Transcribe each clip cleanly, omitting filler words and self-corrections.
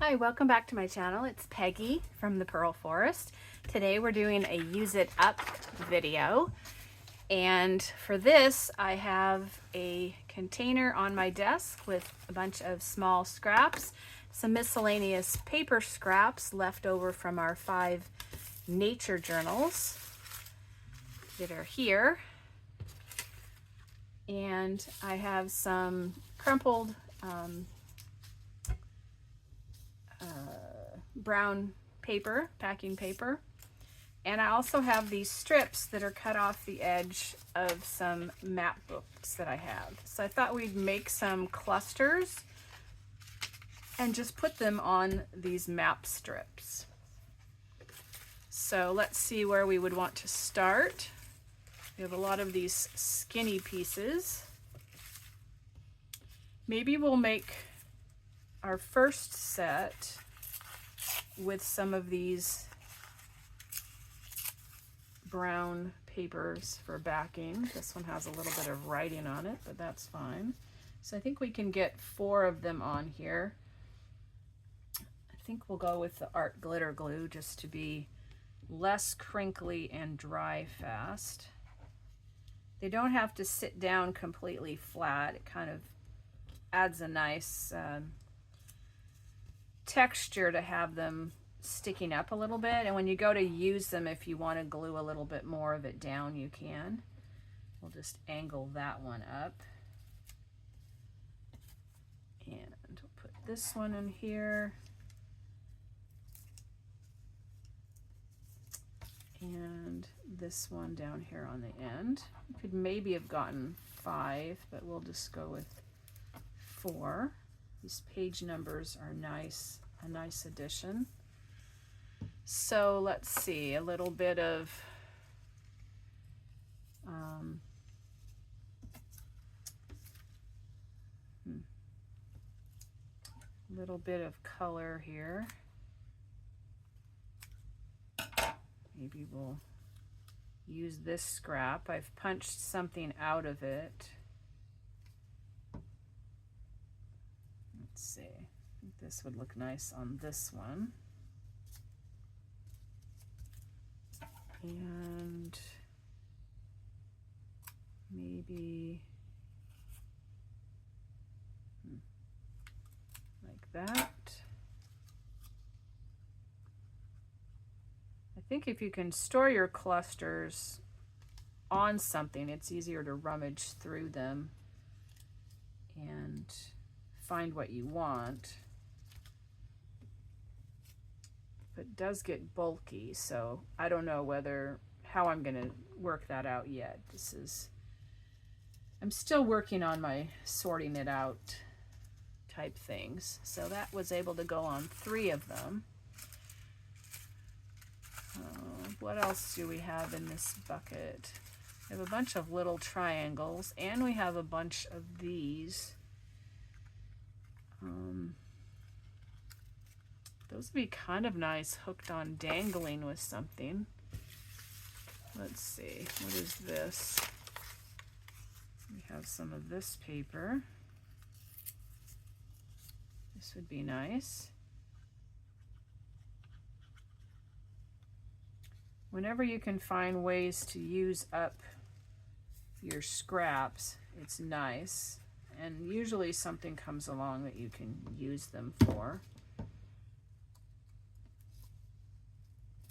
Hi, welcome back to my channel. It's Peggy from the Pearl Forest. Today we're doing a Use It Up video. And for this, I have a container on my desk with a bunch of small scraps, some miscellaneous paper scraps left over from our 5 nature journals that are here. And I have some crumpled brown paper, packing paper. And I also have these strips that are cut off the edge of some map books that I have. So I thought we'd make some clusters and just put them on these map strips. So let's see where we would want to start. We have a lot of these skinny pieces. Maybe we'll make our first set with some of these brown papers for backing. This one has a little bit of writing on it, but that's fine. So I think we can get 4 of them on here. I think we'll go with the art glitter glue just to be less crinkly and dry fast. They don't have to sit down completely flat. It kind of adds a nice texture to have them sticking up a little bit, and when you go to use them, if you want to glue a little bit more of it down, you can. We'll just angle that one up, and we'll put this one in here, and this one down here on the end. We could maybe have gotten 5, but we'll just go with 4. These page numbers are nice, a nice addition. So let's see, a little bit of color here. Maybe we'll use this scrap. I've punched something out of it. Let's see, I think this would look nice on this one. And maybe like that. I think if you can store your clusters on something, it's easier to rummage through them and find what you want. But it does get bulky, so I don't know how I'm gonna work that out yet. I'm still working on my sorting it out type things. So that was able to go on 3 of them. What else do we have in this bucket? We have a bunch of little triangles, and we have a bunch of these. Those would be kind of nice hooked on dangling with something. Let's see, what is this? We have some of this paper. This would be nice. Whenever you can find ways to use up your scraps, it's nice. And usually something comes along that you can use them for.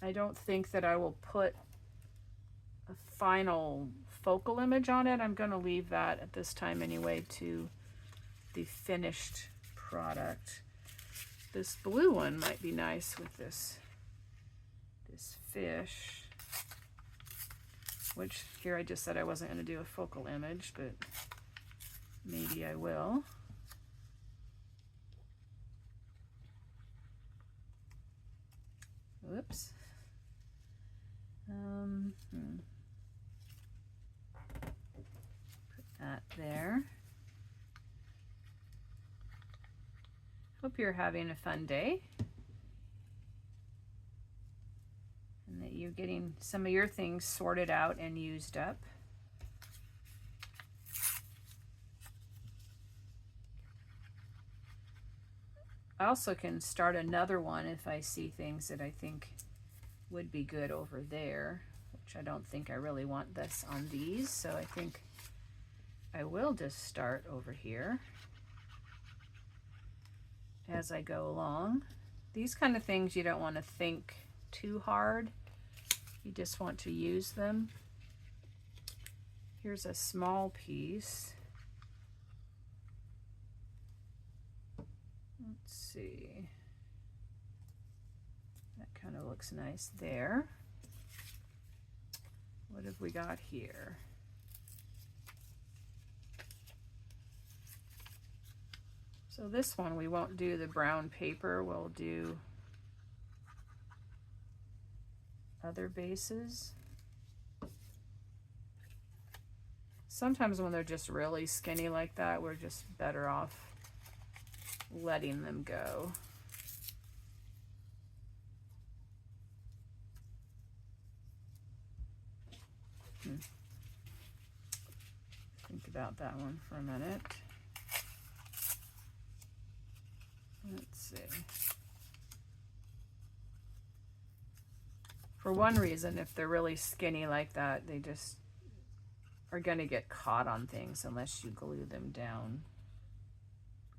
I don't think that I will put a final focal image on it. I'm going to leave that at this time anyway to the finished product. This blue one might be nice with this fish, which here I just said I wasn't going to do a focal image, but maybe I will. Whoops. Put that there. Hope you're having a fun day and that you're getting some of your things sorted out and used up. I also can start another one if I see things that I think would be good over there, which I don't think I really want this on these, so I think I will just start over here as I go along. These kind of things you don't want to think too hard. You just want to use them. Here's a small piece. Let's see. That kind of looks nice there. What have we got here? So this one, we won't do the brown paper, we'll do other bases. Sometimes when they're just really skinny like that, we're just better off letting them go. Think about that one for a minute. Let's see. For one reason, if they're really skinny like that, they just are going to get caught on things unless you glue them down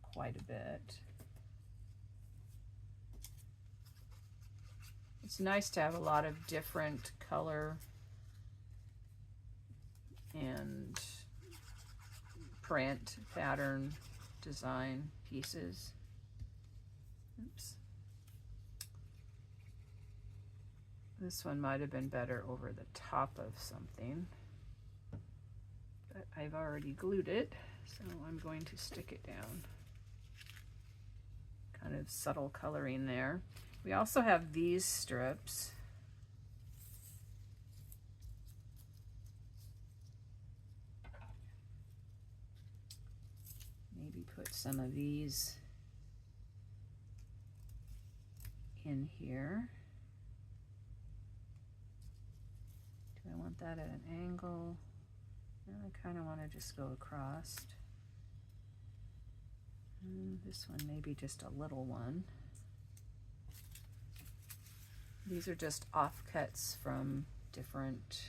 quite a bit. It's nice to have a lot of different color and print, pattern, design pieces. Oops. This one might have been better over the top of something, but I've already glued it, so I'm going to stick it down. Kind of subtle coloring there. We also have these strips. Maybe put some of these in here. Do I want that at an angle? No, I kind of want to just go across. This one maybe just a little one. These are just offcuts from different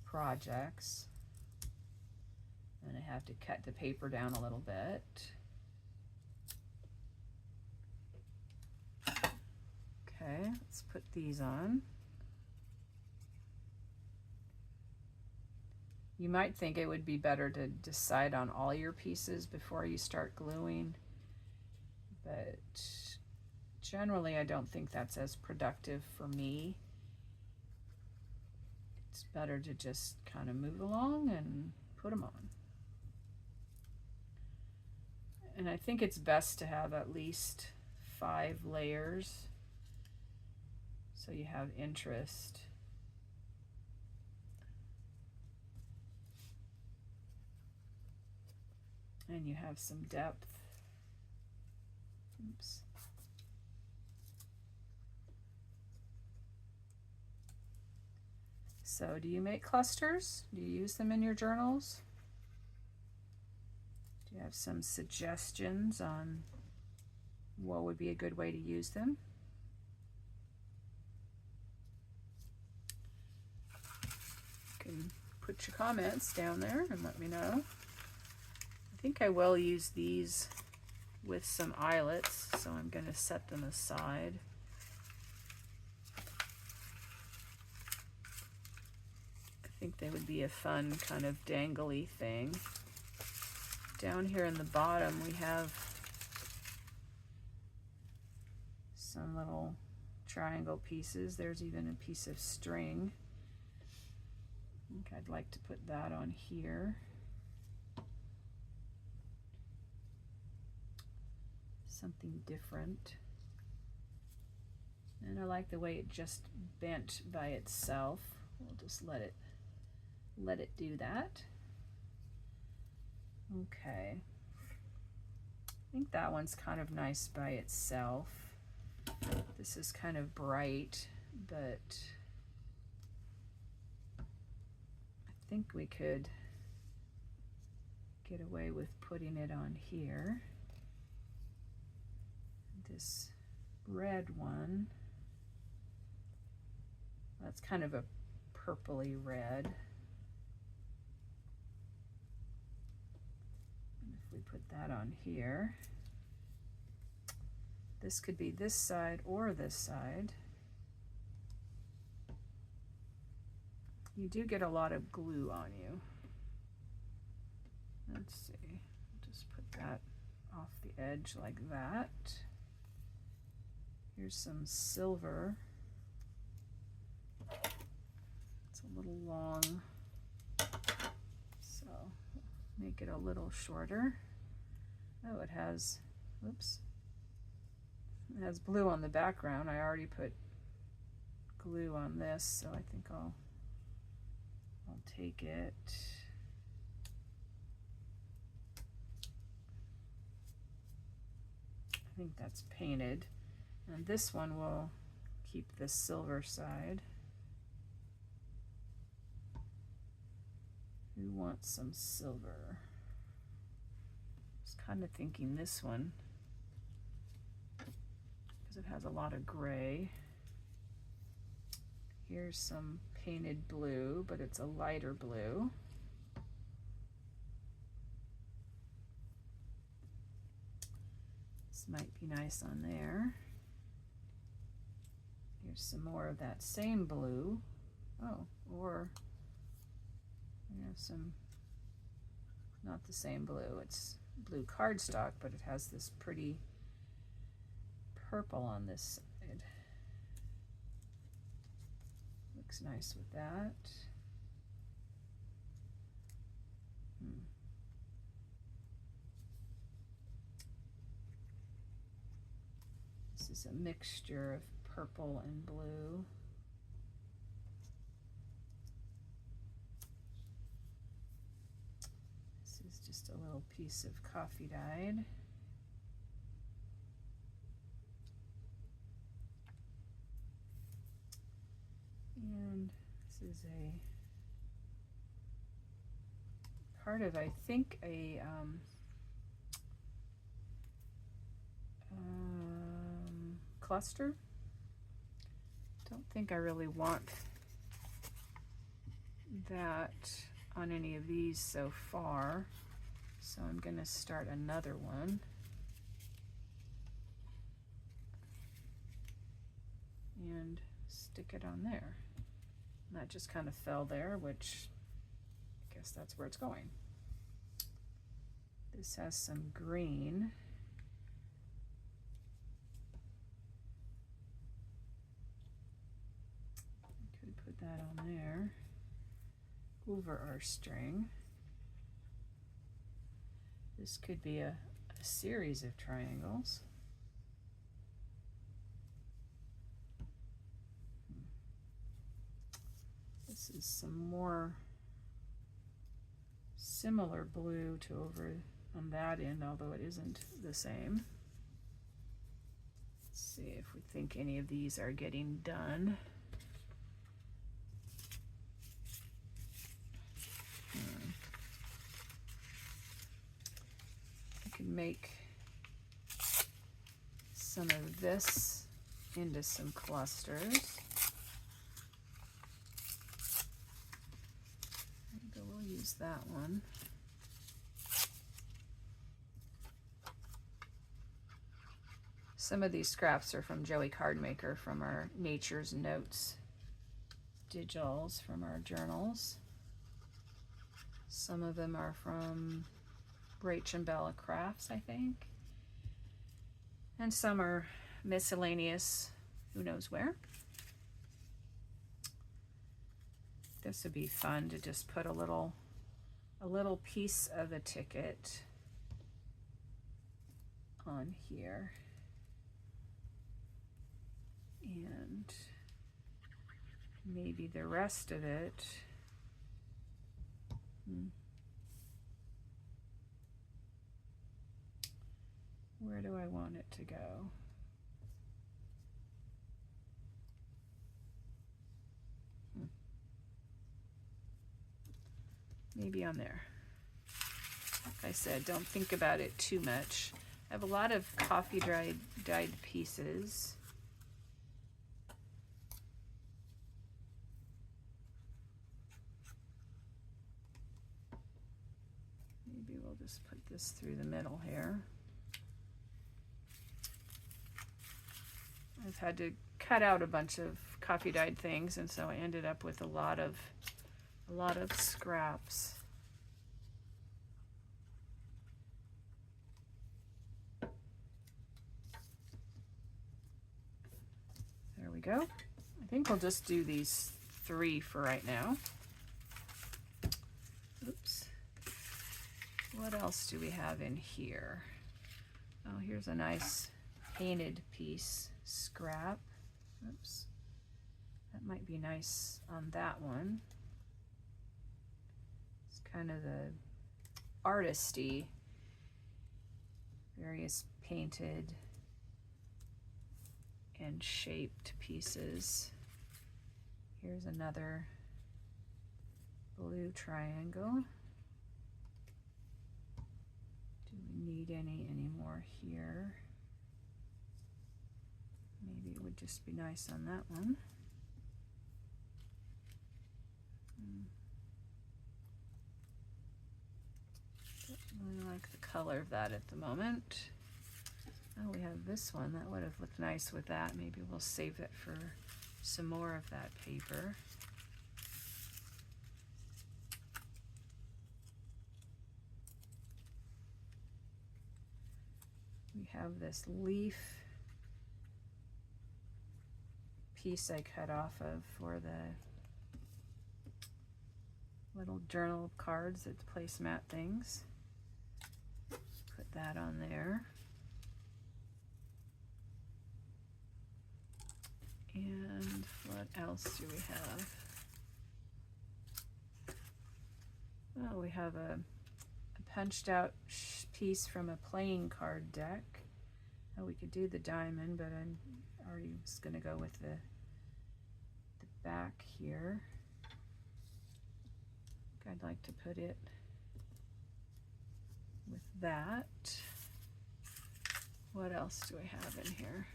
projects. And I have to cut the paper down a little bit. Okay, let's put these on. You might think it would be better to decide on all your pieces before you start gluing, but generally I don't think that's as productive for me. It's better to just kind of move along and put them on. And I think it's best to have at least 5 layers so you have interest. And you have some depth. Oops. So do you make clusters? Do you use them in your journals? Do you have some suggestions on what would be a good way to use them? You can put your comments down there and let me know. I think I will use these with some eyelets, so I'm going to set them aside. I think they would be a fun kind of dangly thing. Down here in the bottom we have some little triangle pieces. There's even a piece of string. I think I'd like to put that on here. Something different. And I like the way it just bent by itself. We'll just let it do that. Okay. I think that one's kind of nice by itself. This is kind of bright, but I think we could get away with putting it on here. this red one. That's kind of a purpley red. And if we put that on here, this could be this side or this side. You do get a lot of glue on you. Let's see, just put that off the edge like that. Here's some silver. It's a little long, so make it a little shorter. Oh, it has, whoops, it has blue on the background. I already put glue on this, so I think I'll take it. I think that's painted, and this one will keep the silver side. Who wants some silver? I was kind of thinking this one, because it has a lot of gray. Here's some painted blue, but it's a lighter blue. This might be nice on there. Here's some more of that same blue. Oh, or we have some, not the same blue, it's blue cardstock, but it has this pretty purple on this side. Looks nice with that. This is a mixture of purple and blue. This is just a little piece of coffee dyed. And this is a part of, I think, a cluster. Don't think I really want that on any of these so far, so I'm going to start another one. And stick it on there. And that just kind of fell there, which I guess that's where it's going. This has some green. Could put that on there over our string. This could be a series of triangles. This is some more similar blue to over on that end, although it isn't the same. Let's see if we think any of these are getting done. I could make some of this into some clusters. We'll use that one. Some of these scraps are from Joey Cardmaker from our Nature's Notes digitals from our journals. Some of them are from Rach and Bella Crafts, I think. And some are miscellaneous, who knows where. This would be fun to just put a little piece of a ticket on here. And maybe the rest of it. Where do I want it to go? Maybe on there. Like I said, don't think about it too much. I have a lot of coffee dyed pieces. Maybe we'll just put this through the middle here. I've had to cut out a bunch of coffee dyed things, and so I ended up with a lot of scraps. There we go. I think we'll just do these 3 for right now. Oops. What else do we have in here? Oh, here's a nice painted piece, scrap. Oops. That might be nice on that one. It's kind of the artisty, various painted and shaped pieces. Here's another blue triangle. Do we need any more here? Maybe it would just be nice on that one. Don't really like the color of that at the moment. Oh, we have this one. That would have looked nice with that. Maybe we'll save it for some more of that paper. We have this leaf piece I cut off of for the little journal cards at the placemat things. Put that on there. And what else do we have? Oh, we have a punched out piece from a playing card deck. Oh, we could do the diamond, but I'm already just going to go with the back here. I'd like to put it with that. What else do I have in here?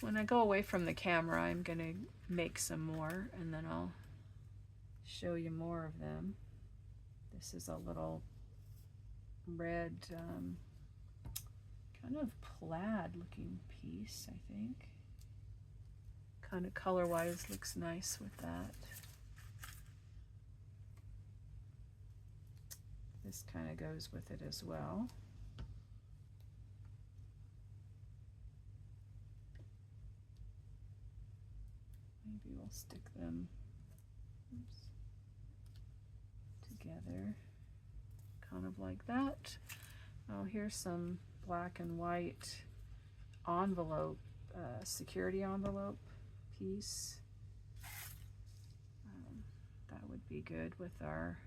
When I go away from the camera, I'm going to make some more, and then I'll show you more of them. This is a little red, kind of plaid looking piece, I think. Kind of color-wise looks nice with that. This kind of goes with it as well. Maybe we'll stick them together, kind of like that. Oh, here's some black and white envelope, security envelope piece. That would be good with our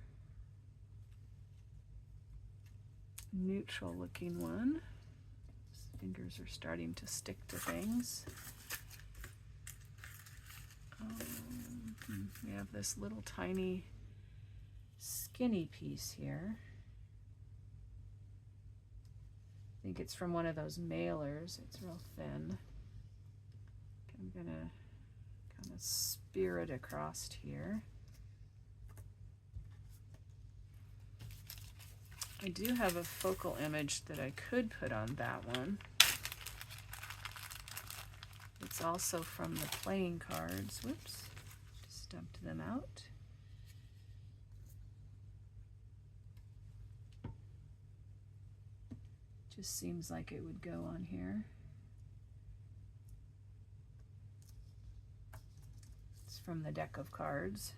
neutral looking one. His fingers are starting to stick to things. We have this little tiny skinny piece here. I think it's from one of those mailers. It's real thin. I'm gonna kind of spear it across here. I do have a focal image that I could put on that one. It's also from the playing cards. Whoops, just dumped them out. Just seems like it would go on here. It's from the deck of cards.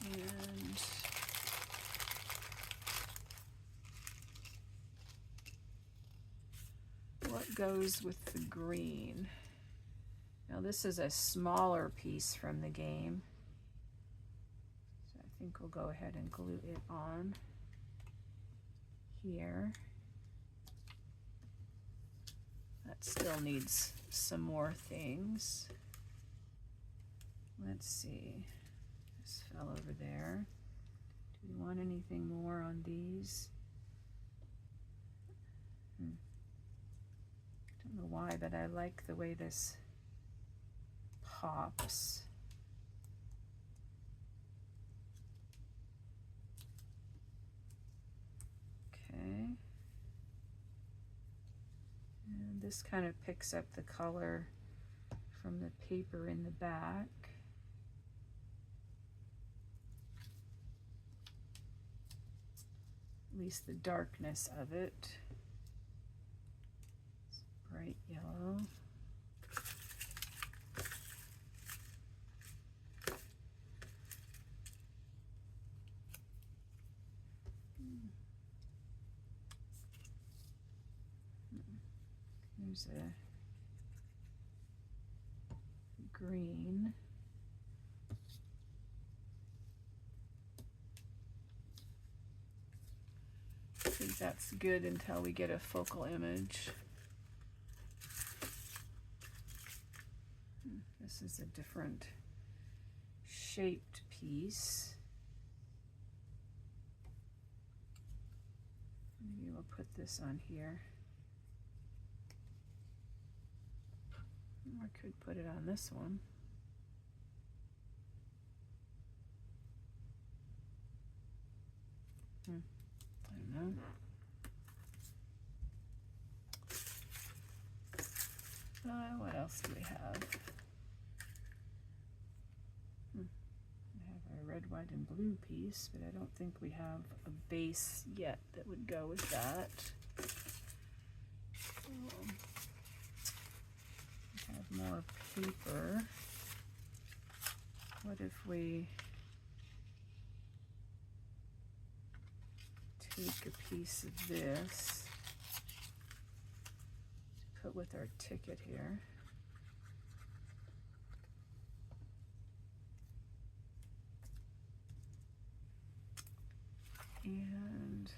And what goes with the green? Now this is a smaller piece from the game, so I think we'll go ahead and glue it on here. That still needs some more things. Let's see, this fell over there. Do we want anything more on these? Don't know why, but I like the way this pops. Okay. And this kind of picks up the color from the paper in the back. At least the darkness of it. It's bright yellow. There's a green. I think that's good until we get a focal image. This is a different shaped piece. Maybe we'll put this on here. Or I could put it on this one. I don't know. What else do we have? We have our red, white, and blue piece, but I don't think we have a base yet that would go with that. We have more paper. What if we take a piece of this to put with our ticket here? And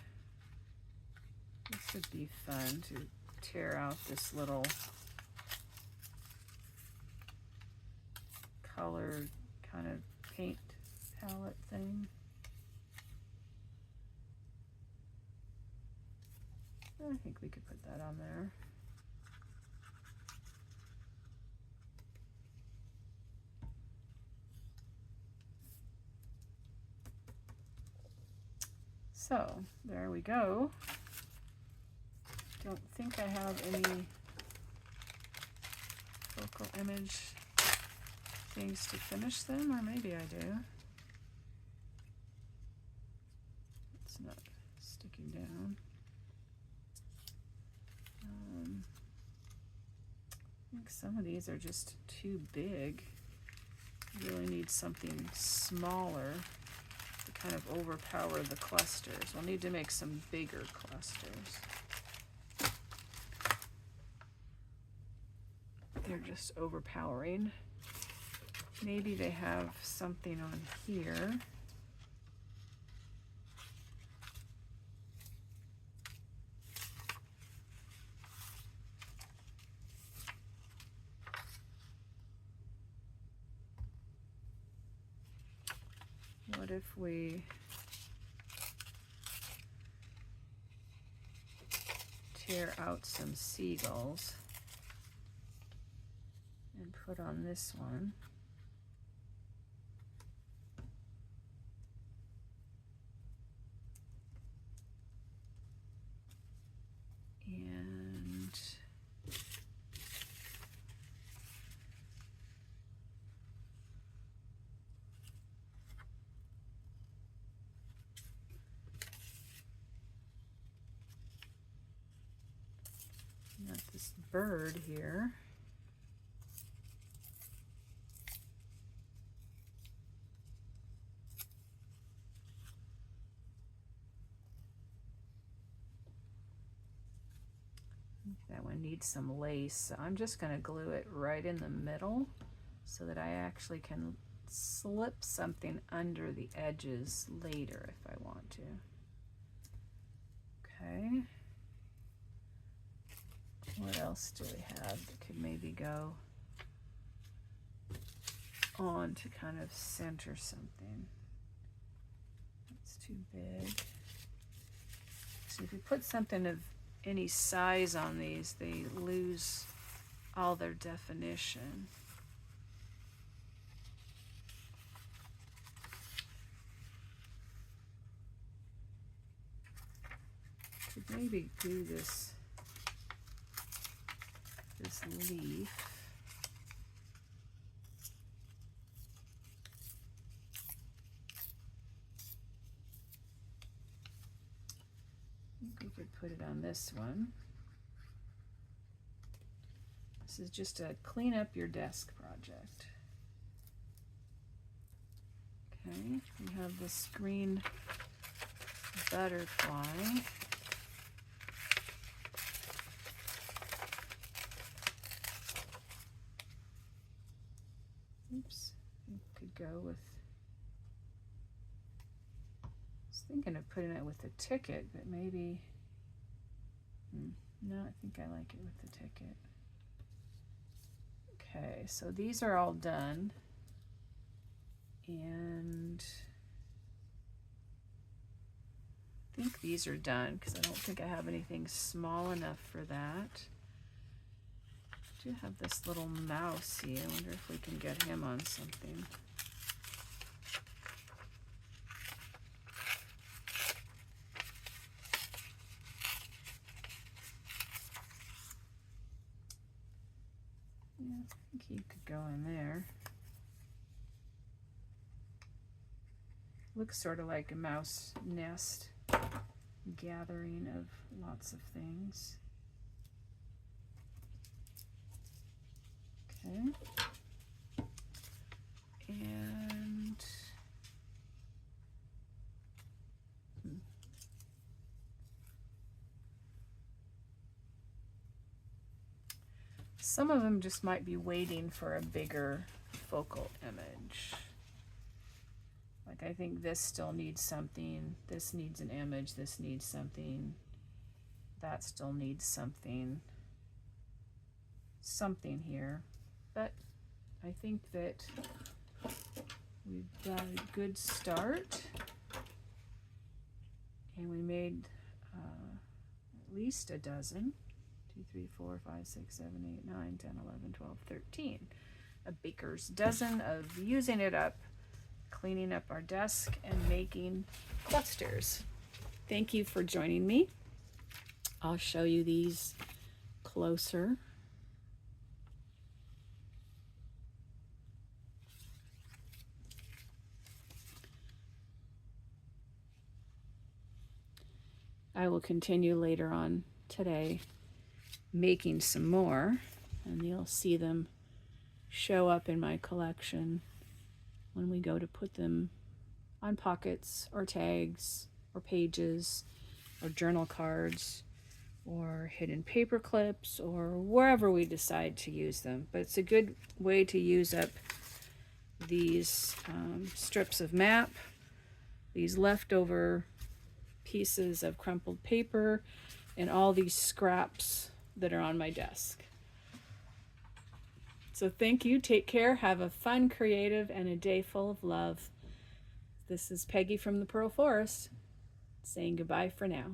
this would be fun to tear out this little colored kind of paint palette thing. I think we could put that on there. So there we go. Don't think I have any focal image things to finish them, or maybe I do. It's not sticking down. I think some of these are just too big. You really need something smaller to kind of overpower the clusters. We'll need to make some bigger clusters. They're just overpowering. Maybe they have something on here. What if we tear out some seagulls and put on this one? And got this bird here. That one needs some lace, so I'm just going to glue it right in the middle so that I actually can slip something under the edges later if I want to. Okay. What else do we have that could maybe go on to kind of center something. That's too big. So if you put something of any size on these, they lose all their definition. Could maybe do this leaf. I think we could put it on this one. This is just a clean up your desk project. Okay, we have this green butterfly. Oops, I could go with, I was thinking of putting it with the ticket, but maybe, no, I think I like it with the ticket. Okay, so these are all done, and I think these are done because I don't think I have anything small enough for that. I do have this little mousey. I wonder if we can get him on something. Yeah, I think he could go in there. Looks sort of like a mouse nest gathering of lots of things. Okay. And some of them just might be waiting for a bigger focal image. Like I think this still needs something, this needs an image, this needs something, that still needs something here. But I think that we've got a good start, and we made at least a dozen. 2, 3, 4, 5, 6, 7, 8, 9, 10, 11, 12, 13. A baker's dozen of using it up, cleaning up our desk, and making clusters. Thank you for joining me. I'll show you these closer. I will continue later on today making some more, and you'll see them show up in my collection when we go to put them on pockets or tags or pages or journal cards or hidden paper clips or wherever we decide to use them. But it's a good way to use up these strips of map, these leftover pieces of crumpled paper, and all these scraps that are on my desk. So thank you, take care, have a fun, creative, and a day full of love. This is Peggy from the Pearl Forest saying goodbye for now.